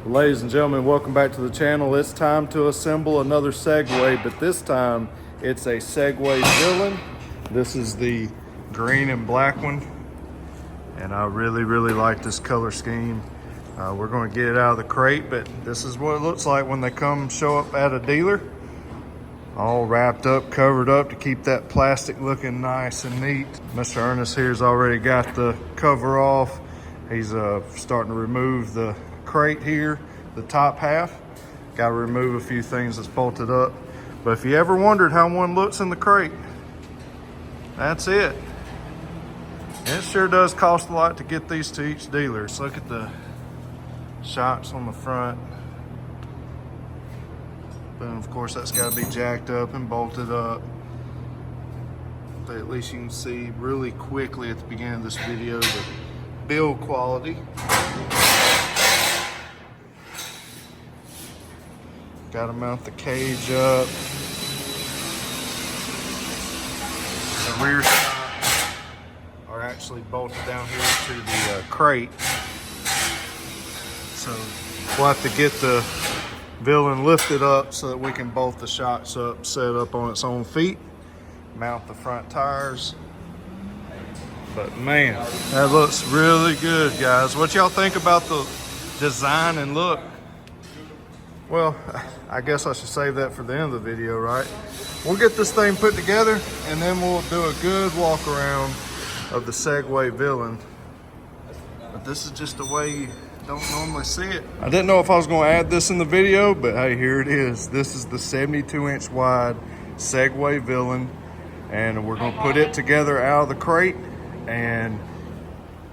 Ladies and gentlemen, welcome back to the channel. It's time to assemble another Segway, but this time it's a Segway Villain. This is the green and black one, and I really like this color scheme. We're going to get it out of the crate, but this is what it looks like when they show up at a dealer. All wrapped up, covered up to keep that plastic looking nice and neat. Mr. Ernest here's already got the cover off. He's starting to remove the crate here, the top half. Got to remove a few things that's bolted up. But if you ever wondered how one looks in the crate, that's it. And it sure does cost a lot to get these to each dealer. Let's look at the shocks on the front. But of course that's got to be jacked up and bolted up. But at least you can see really quickly at the beginning of this video the build quality. Got to mount the cage up. The rear shocks are actually bolted down here to the crate. So we'll have to get the Villain lifted up so that we can bolt the shocks up, set up on its own feet, mount the front tires. But man, that looks really good, guys. What y'all think about the design and look? Well, I guess I should save that for the end of the video, right? We'll get this thing put together and then we'll do a good walk around of the Segway Villain. But this is just the way you don't normally see it. I didn't know if I was going to add this in the video, but hey, here it is. This is the 72-inch wide Segway Villain, and we're going to put it together out of the crate and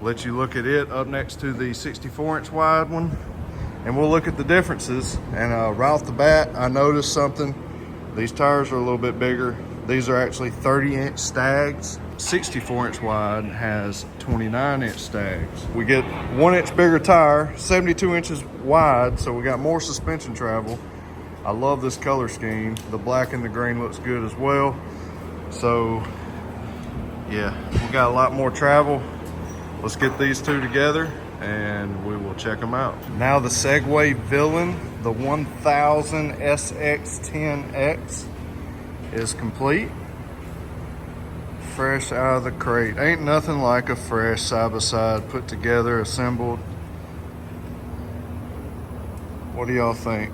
let you look at it up next to the 64-inch wide one, and we'll look at the differences. And right off the bat, I noticed something. These tires are a little bit bigger. These are actually 30-inch stags. 64-inch wide has 29-inch stags. We get 1 inch bigger tire, 72 inches wide, so we got more suspension travel. I love this color scheme. The black and the green looks good as well. So yeah, we got a lot more travel. Let's get these two together and we will check them out. Now the Segway Villain, the 1000 SX10X is complete. Fresh out of the crate. Ain't nothing like a fresh side-by-side put together, assembled. What do y'all think?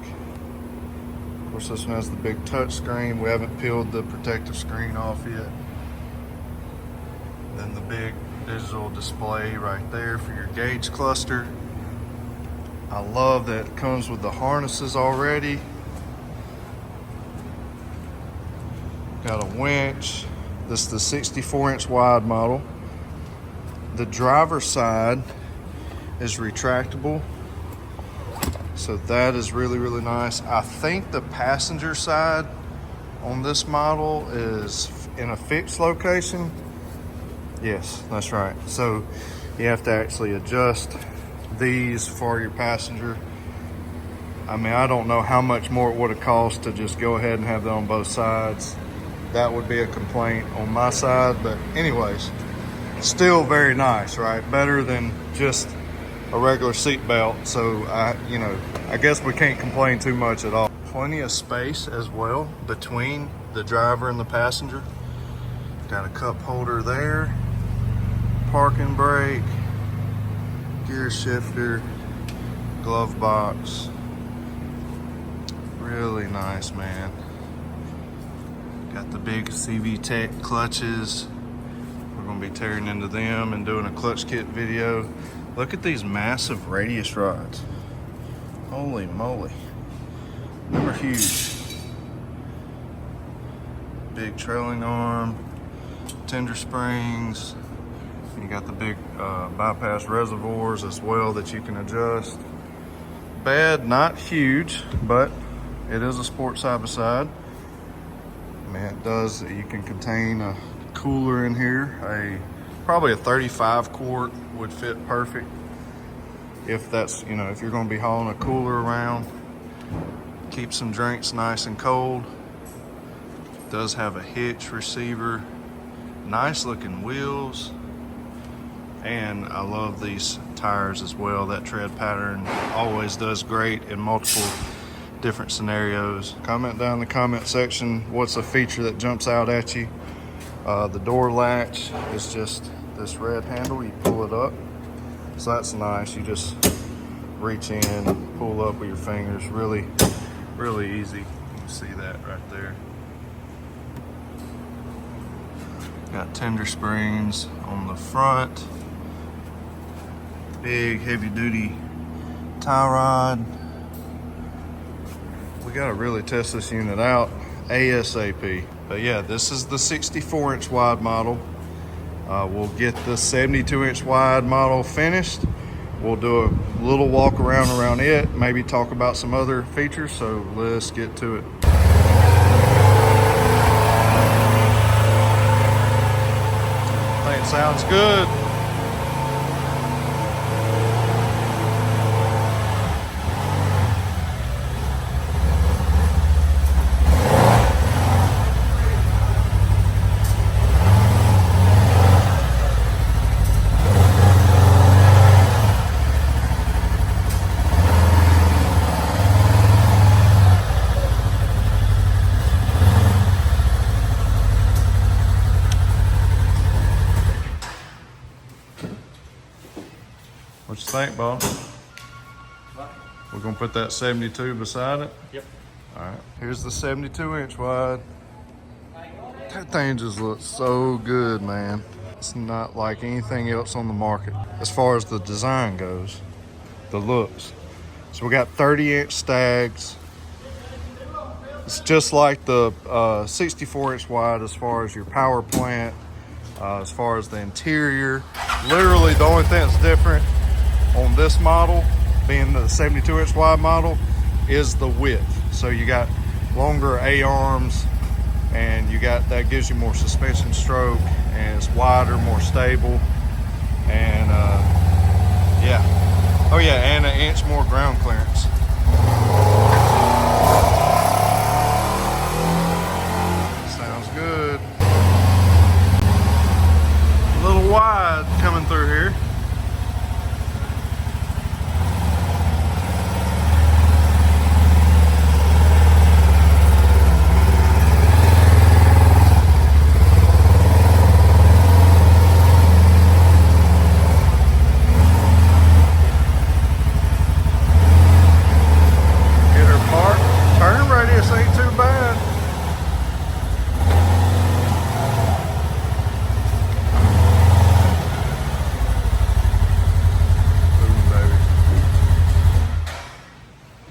Of course, this one has the big touch screen. We haven't peeled the protective screen off yet. Then the big digital display right there for your gauge cluster. I love that it comes with the harnesses already. Got a winch. This is the 64-inch wide model. The driver's side is retractable, so that is really nice. I think the passenger side on this model is in a fixed location. Yes, that's right. So you have to actually adjust these for your passenger. I mean, I don't know how much more it would have cost to just go ahead and have that on both sides. That would be a complaint on my side, but anyways, still very nice, right? Better than just a regular seat belt. So I guess we can't complain too much at all. Plenty of space as well between the driver and the passenger. Got a cup holder there, parking brake, gear shifter, glove box. Really nice, man. Got the big CV Tech clutches. We're gonna be tearing into them and doing a clutch kit video. Look at these massive radius rods. Holy moly. Them are huge. Big trailing arm, tender springs. You got the big bypass reservoirs as well that you can adjust. Bed, not huge, but it is a sport side-by-side. Man, it does, you can contain a cooler in here. Probably a 35 quart would fit perfect. If that's, if you're gonna be hauling a cooler around, keep some drinks nice and cold. It does have a hitch receiver, nice looking wheels. And I love these tires as well. That tread pattern always does great in multiple different scenarios. Comment down in the comment section what's a feature that jumps out at you. The door latch is just this red handle. You pull it up, so that's nice. You just reach in, pull up with your fingers. Really easy. You can see that right there. Got tender springs on the front. Big heavy duty tie rod. We gotta really test this unit out ASAP. But yeah, this is the 64-inch wide model. We'll get the 72-inch wide model finished. We'll do a little walk around it, maybe talk about some other features, so let's get to it. I think it sounds good. What you think, boss? We're gonna put that 72 beside it? Yep. All right, here's the 72-inch wide. That thing just looks so good, man. It's not like anything else on the market as far as the design goes, the looks. So we got 30-inch stags. It's just like the 64-inch wide as far as your power plant, as far as the interior. Literally the only thing that's different on this model, being the 72-inch wide model, is the width. So you got longer A-arms, and you got that gives you more suspension stroke, and it's wider, more stable, and yeah. Oh yeah, and an inch more ground clearance. Sounds good. A little wide coming through here.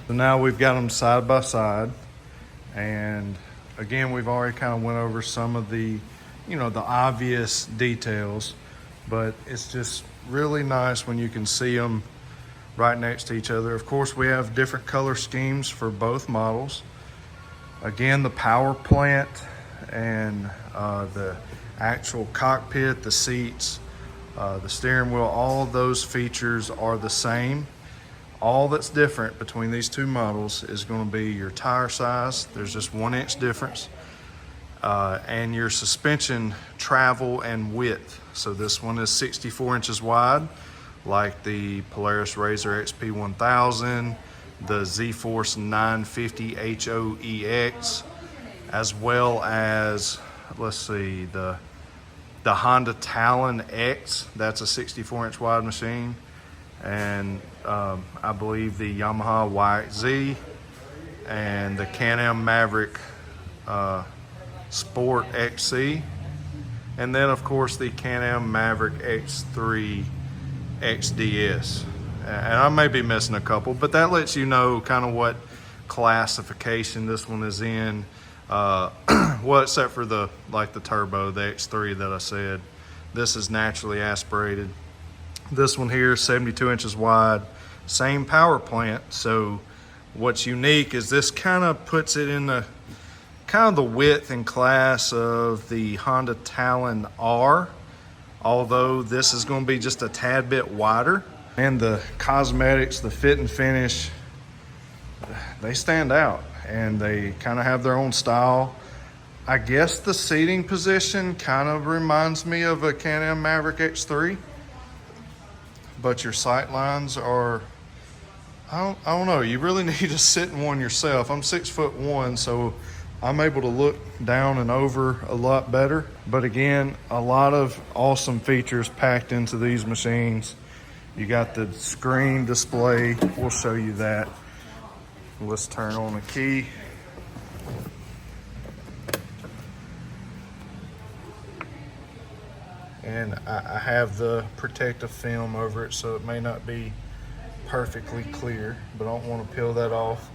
So now we've got them side by side, and again, we've already kind of went over some of the, the obvious details, but it's just really nice when you can see them right next to each other. Of course, we have different color schemes for both models. Again, the power plant and the actual cockpit, the seats, the steering wheel, all of those features are the same. All that's different between these two models is going to be your tire size. There's just 1 inch difference, and your suspension travel and width. So this one is 64 inches wide, like the Polaris RZR XP 1000, the Z-Force 950 HOEX, as well as, let's see, the Honda Talon X. That's a 64-inch wide machine. And I believe the Yamaha YZ and the Can-Am Maverick Sport XC, and then of course the Can-Am Maverick X3 XDS. And I may be missing a couple, but that lets you know kind of what classification this one is in. Well, except for the turbo, the X3 that I said. This is naturally aspirated. This one here is 72 inches wide, same power plant. So what's unique is this kind of puts it in the kind of the width and class of the Honda Talon R, although this is going to be just a tad bit wider. And the cosmetics, the fit and finish, they stand out, and they kind of have their own style. I guess the seating position kind of reminds me of a Can-Am Maverick X3. but your sight lines are, I don't know, you really need to sit in one yourself. I'm 6'1", so I'm able to look down and over a lot better. But again, a lot of awesome features packed into these machines. You got the screen display, we'll show you that. Let's turn on the key. And I have the protective film over it, so it may not be perfectly clear, but I don't want to peel that off.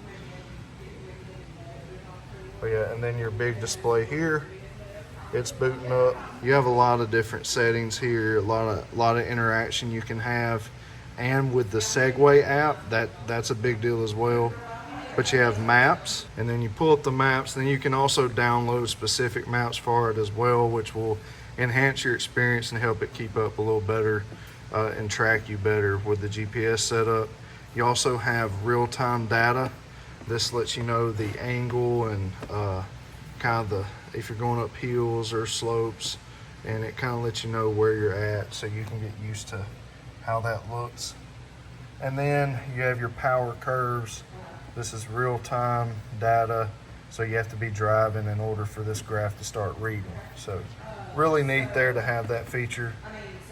But yeah, and then your big display here, it's booting up. You have a lot of different settings here, a lot of interaction you can have. And with the Segway app, that's a big deal as well. But you have maps, and then you pull up the maps, then you can also download specific maps for it as well, which will enhance your experience and help it keep up a little better and track you better with the GPS setup. You also have real-time data. This lets you know the angle and kind of if you're going up hills or slopes, and it kind of lets you know where you're at so you can get used to how that looks. And then you have your power curves. This is real-time data, so you have to be driving in order for this graph to start reading. So really neat there to have that feature.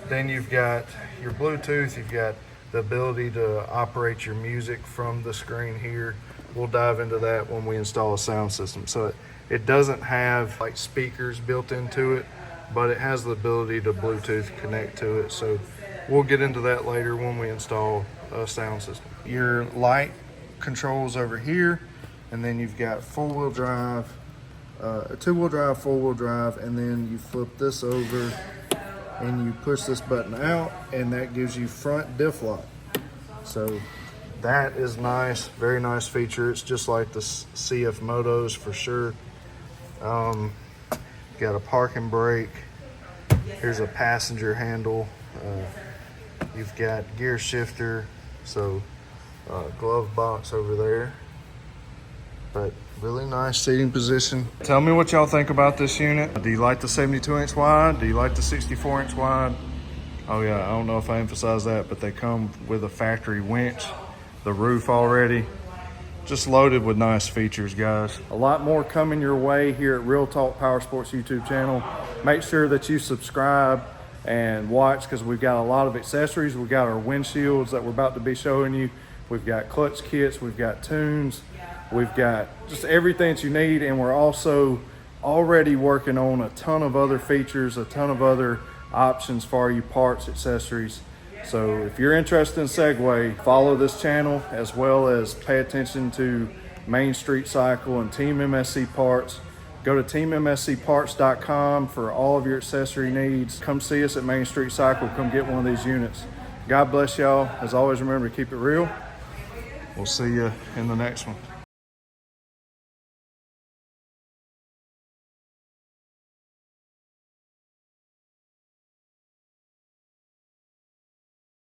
Then you've got your Bluetooth, you've got the ability to operate your music from the screen here. We'll dive into that when we install a sound system. So it doesn't have like speakers built into it, but it has the ability to Bluetooth connect to it. So we'll get into that later when we install a sound system. Your light controls over here, and then you've got four-wheel drive, two-wheel drive, four-wheel drive, and then you flip this over and you push this button out, and that gives you front diff lock. So that is nice, very nice feature. It's just like the CF Motos for sure. Got a parking brake. Here's a passenger handle. You've got gear shifter, so glove box over there. But really nice seating position. Tell me what y'all think about this unit. Do you like the 72-inch wide? Do you like the 64-inch wide? Oh yeah, I don't know if I emphasize that, but they come with a factory winch, the roof already. Just loaded with nice features, guys. A lot more coming your way here at Real Talk Powersports YouTube channel. Make sure that you subscribe and watch, because we've got a lot of accessories. We've got our windshields that we're about to be showing you. We've got clutch kits, we've got tunes, we've got just everything that you need, and we're also already working on a ton of other features, a ton of other options for you, parts, accessories. So if you're interested in Segway, follow this channel, as well as pay attention to Main Street Cycle and Team MSC Parts. Go to teammscparts.com for all of your accessory needs. Come see us at Main Street Cycle. Come get one of these units. God bless y'all. As always, remember to keep it real. We'll see you in the next one.